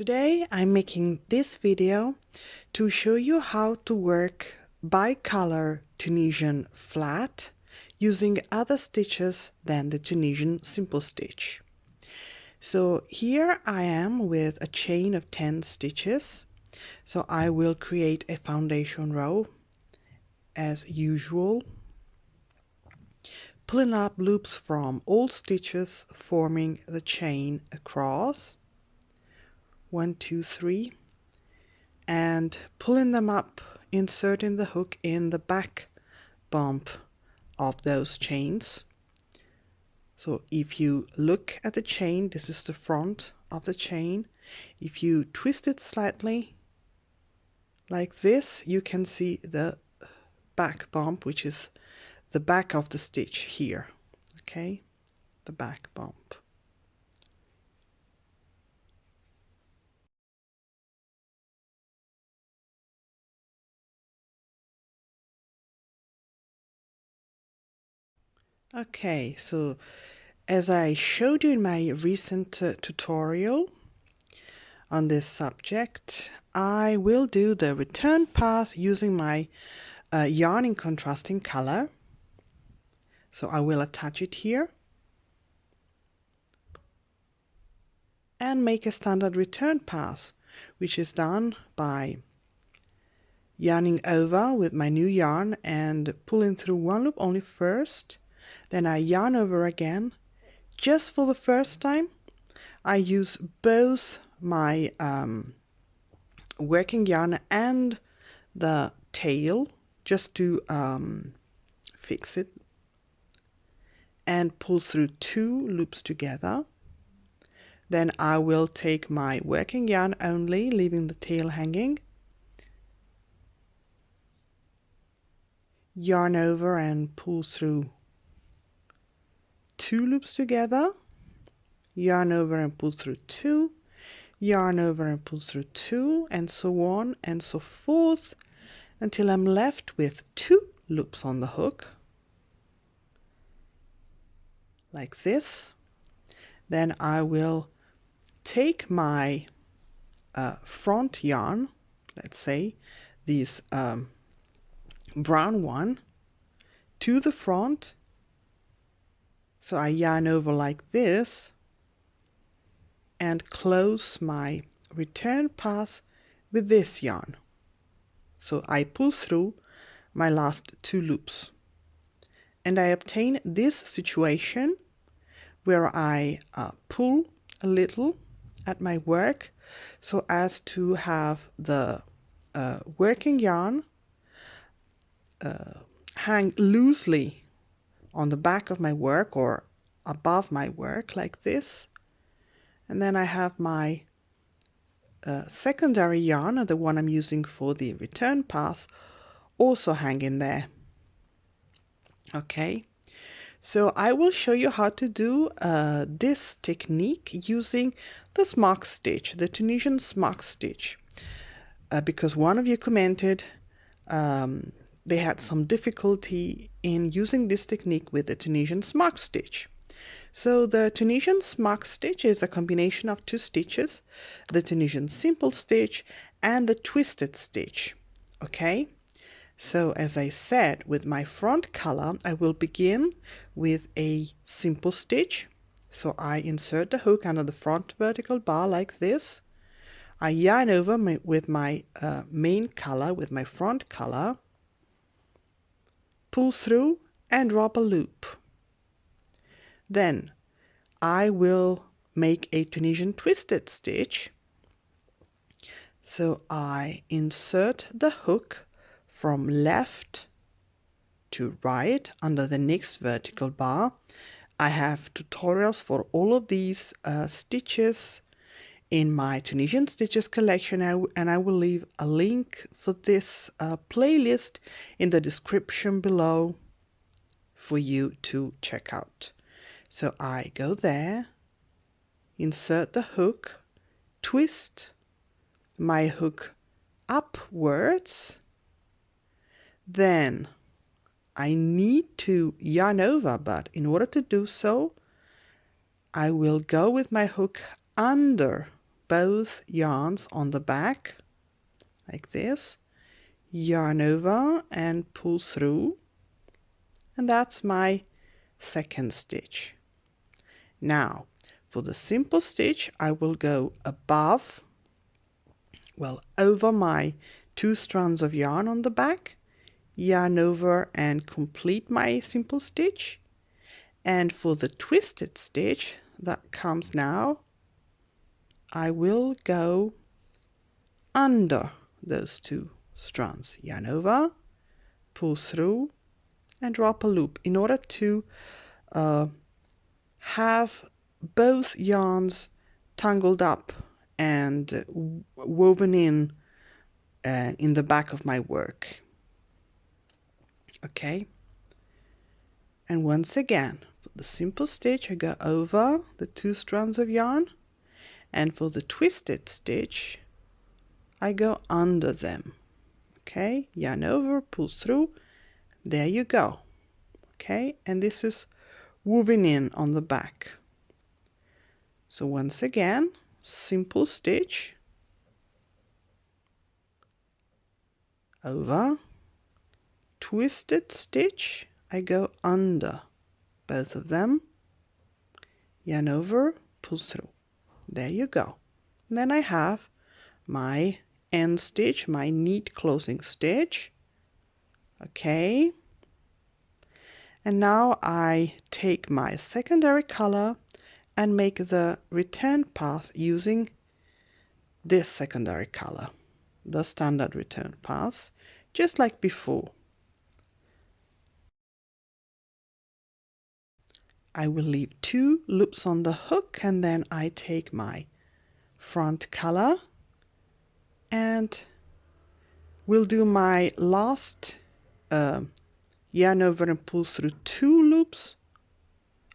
Today I'm making this video to show you how to work Bicolour Tunisian flat using other stitches than the Tunisian simple stitch. So here I am with a chain of 10 stitches. So I will create a foundation row as usual, pulling up loops from all stitches, forming the chain across. 1, 2, 3, and pulling them up, inserting the hook in the back bump of those chains. So if you look at the chain, this is the front of the chain. If you twist it slightly like this, you can see the back bump, which is the back of the stitch here. Okay, the back bump. Okay, so as I showed you in my recent tutorial on this subject, I will do the return pass using my yarn in contrasting color. So I will attach it here and make a standard return pass, which is done by yarning over with my new yarn and pulling through one loop only first. Then I yarn over again. Just for the first time, I use both my working yarn and the tail just to fix it, and pull through 2 loops together. Then I will take my working yarn only, leaving the tail hanging, yarn over and pull through 2 loops together, yarn over and pull through 2, yarn over and pull through 2, and so on and so forth until I'm left with 2 loops on the hook, like this. Then I will take my front yarn, let's say this brown one, to the front. So I yarn over like this and close my return pass with this yarn. So I pull through my last 2 loops. And I obtain this situation where I pull a little at my work so as to have the working yarn hang loosely on the back of my work or above my work like this. And then I have my secondary yarn, the one I'm using for the return pass, also hanging there. Okay, so I will show you how to do this technique using the smock stitch, the Tunisian Smock Stitch, because one of you commented they had some difficulty in using this technique with the Tunisian Smock Stitch. So the Tunisian Smock Stitch is a combination of 2 stitches, the Tunisian Simple Stitch and the Twisted Stitch. Okay, so as I said, with my front color, I will begin with a simple stitch. So I insert the hook under the front vertical bar like this. I yarn over with my main color, with my front color, pull through and drop a loop. Then I will make a Tunisian twisted stitch. So I insert the hook from left to right under the next vertical bar. I have tutorials for all of these stitches in my Tunisian Stitches collection, and I will leave a link for this playlist in the description below for you to check out. So I go there, insert the hook, twist my hook upwards, then I need to yarn over, but in order to do so, I will go with my hook under both yarns on the back like this, yarn over and pull through, and that's my second stitch. Now for the simple stitch I will go above, well, over my 2 strands of yarn on the back, yarn over and complete my simple stitch. And for the twisted stitch that comes now, I will go under those 2 strands, yarn over, pull through and drop a loop in order to have both yarns tangled up and woven in the back of my work. Okay, and once again for the simple stitch I go over the 2 strands of yarn, and for the twisted stitch I go under them. Okay, yarn over, pull through, there you go. Okay, and this is woven in on the back. So once again, simple stitch, over, twisted stitch, I go under both of them, yarn over, pull through, there you go. And then I have my end stitch, my neat closing stitch. Okay, and now I take my secondary color and make the return path using this secondary color, the standard return path, just like before. I will leave 2 loops on the hook, and then I take my front color and we'll do my last yarn over and pull through 2 loops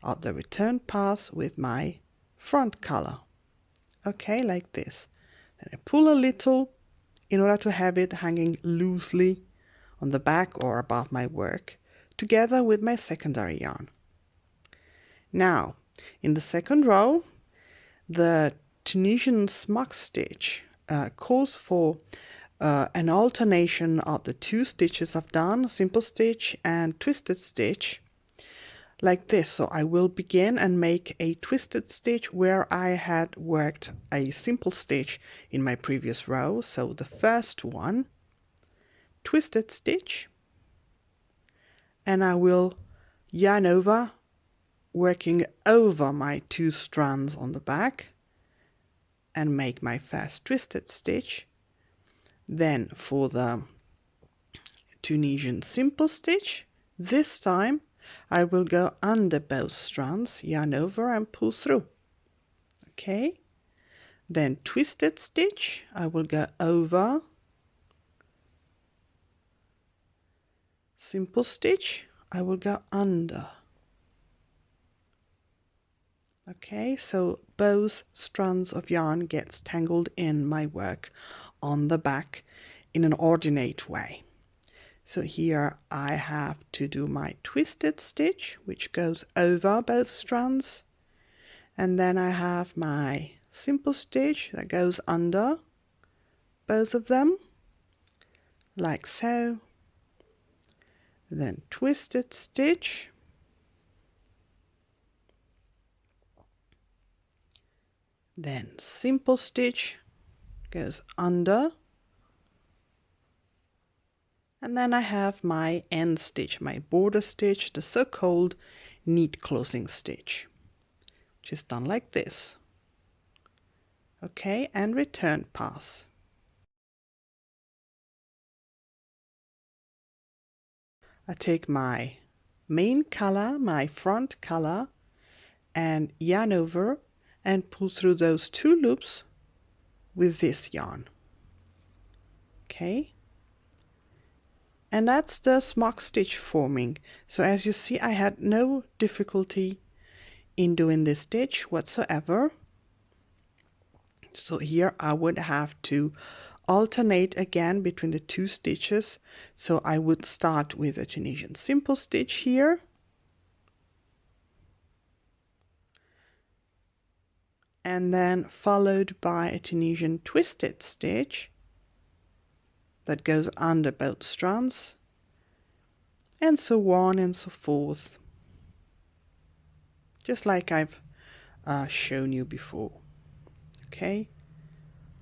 of the return pass with my front color. Okay, like this. Then I pull a little in order to have it hanging loosely on the back or above my work, together with my secondary yarn. Now, in the second row, the Tunisian Smock Stitch calls for an alternation of the 2 stitches I've done, simple stitch and twisted stitch, like this. So I will begin and make a twisted stitch where I had worked a simple stitch in my previous row. So the first one, twisted stitch, and I will yarn over, working over my 2 strands on the back, and make my first twisted stitch. Then for the Tunisian simple stitch, this time I will go under both strands, yarn over and pull through. Okay, then twisted stitch, I will go over, simple stitch, I will go under. Okay, so both strands of yarn gets tangled in my work on the back in an ordinate way. So here I have to do my twisted stitch, which goes over both strands, and then I have my simple stitch that goes under both of them, like so. Then twisted stitch, then simple stitch goes under, and then I have my end stitch, my border stitch, the so-called neat closing stitch, which is done like this. Okay, and return pass. I take my main color, my front color, and yarn over and pull through those 2 loops with this yarn. Okay, and that's the smock stitch forming. So as you see, I had no difficulty in doing this stitch whatsoever. So here I would have to alternate again between the 2 stitches. So I would start with a Tunisian simple stitch here, and then followed by a Tunisian twisted stitch that goes under both strands, and so on and so forth, just like I've shown you before. Okay,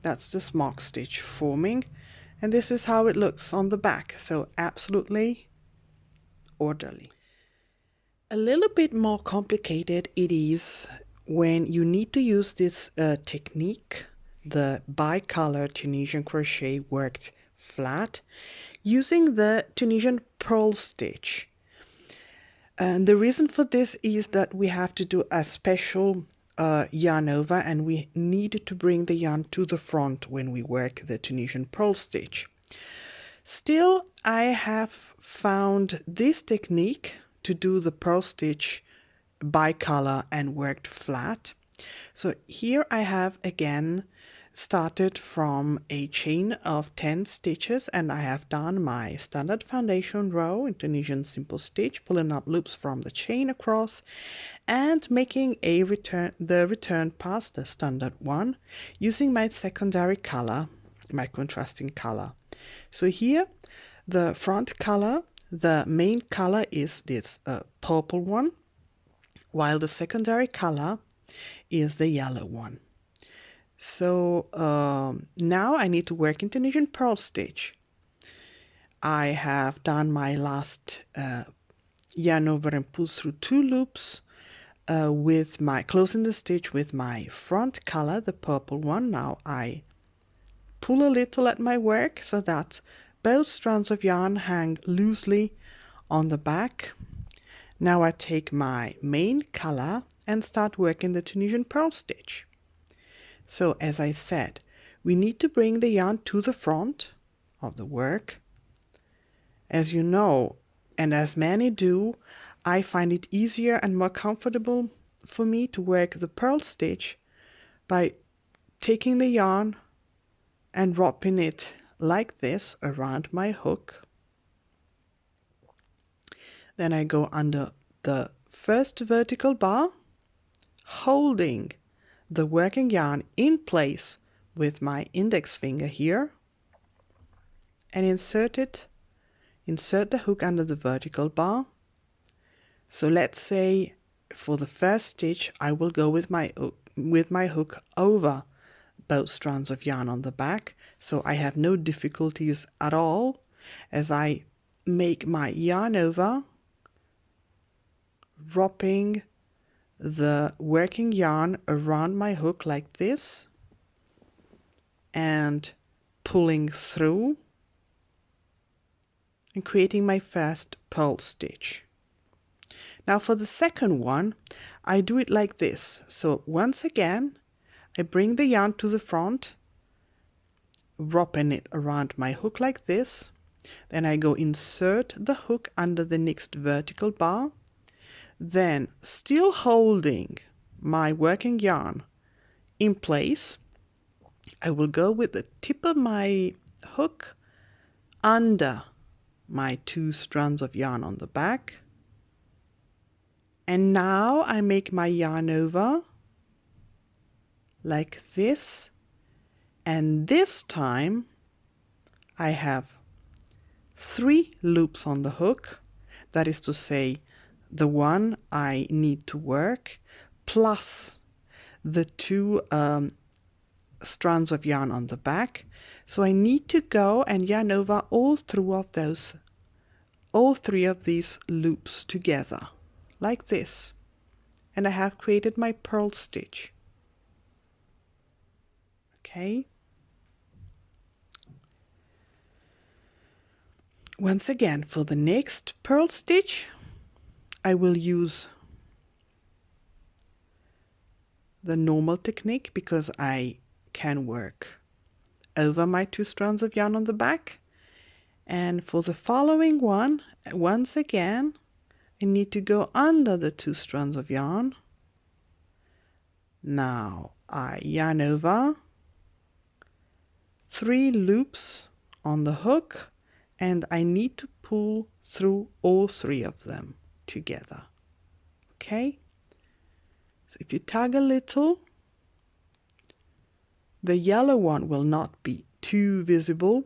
that's the smock stitch forming, and this is how it looks on the back, so absolutely orderly. A little bit more complicated it is when you need to use this technique, the Bicolour Tunisian crochet worked flat, using the Tunisian Purl stitch. And the reason for this is that we have to do a special yarn over, and we need to bring the yarn to the front when we work the Tunisian Purl stitch. Still, I have found this technique to do the purl stitch bicolour and worked flat. So here I have again started from a chain of 10 stitches, and I have done my standard foundation row in Tunisian simple stitch, pulling up loops from the chain across and making a return pass, the standard one, using my secondary color, my contrasting color. So here the front color, the main color is this purple one, while the secondary color is the yellow one. So now I need to work in Tunisian Purl stitch. I have done my last yarn over and pull through 2 loops with my closing the stitch with my front color, the purple one. Now I pull a little at my work so that both strands of yarn hang loosely on the back. Now I take my main color and start working the Tunisian Purl stitch. So as I said, we need to bring the yarn to the front of the work. As you know, and as many do, I find it easier and more comfortable for me to work the purl stitch by taking the yarn and wrapping it like this around my hook. Then I go under the first vertical bar, holding the working yarn in place with my index finger here, and insert the hook under the vertical bar. So let's say for the first stitch I will go with my hook over both strands of yarn on the back, so I have no difficulties at all as I make my yarn over, wrapping the working yarn around my hook like this and pulling through and creating my first purl stitch. Now for the second one, I do it like this. So once again, I bring the yarn to the front, wrapping it around my hook like this. Then I go insert the hook under the next vertical bar. Then, still holding my working yarn in place, I will go with the tip of my hook under my 2 strands of yarn on the back. And now I make my yarn over like this, and this time I have 3 loops on the hook, that is to say the one I need to work plus the 2 strands of yarn on the back. So I need to go and yarn over all 3 of these loops together like this, and I have created my purl stitch. Okay, once again for the next purl stitch I will use the normal technique because I can work over my 2 strands of yarn on the back. And for the following one, once again, I need to go under the 2 strands of yarn. Now I yarn over 3 loops on the hook, and I need to pull through all 3 of them together. Okay, so if you tug a little, The yellow one will not be too visible.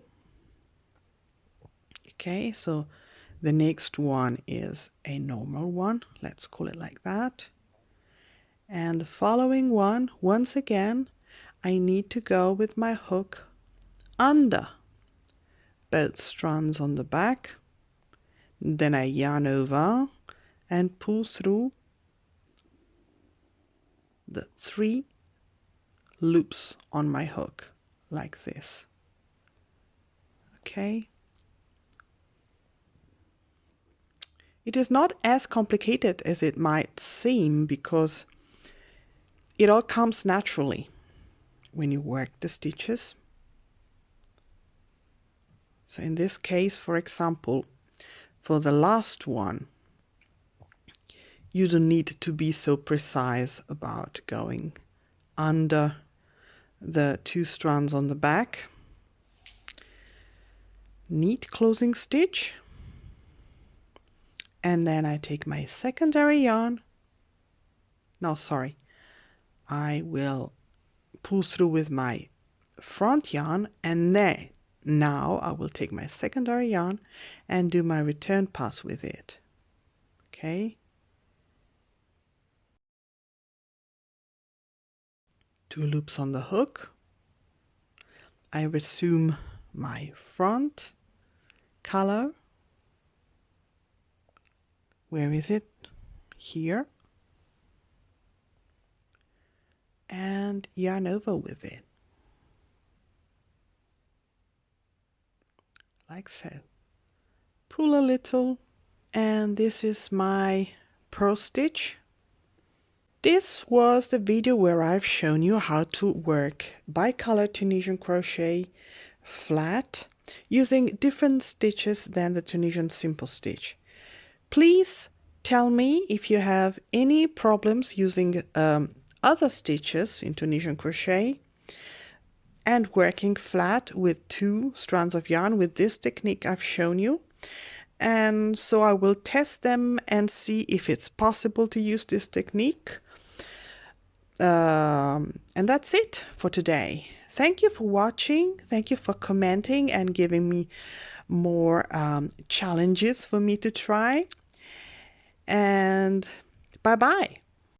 Okay, so the next one is a normal one. Let's call it like that. And the following one, once again, I need to go with my hook under both strands on the back. Then I yarn over and pull through the 3 loops on my hook like this. Okay. It is not as complicated as it might seem because it all comes naturally when you work the stitches. So in this case, for example, for the last one, you don't need to be so precise about going under the 2 strands on the back. Neat closing stitch. And then I take my secondary yarn. No, sorry. I will pull through with my front yarn, and then now I will take my secondary yarn and do my return pass with it. Okay. 2 loops on the hook. I resume my front color. Where is it? Here. And yarn over with it. Like so. Pull a little, and this is my purl stitch. This was the video where I've shown you how to work Bicolour Tunisian crochet flat using different stitches than the Tunisian simple stitch. Please tell me if you have any problems using other stitches in Tunisian crochet and working flat with 2 strands of yarn with this technique I've shown you. And so I will test them and see if it's possible to use this technique. And that's it for today. Thank you for watching. Thank you for commenting and giving me more challenges for me to try. And bye-bye.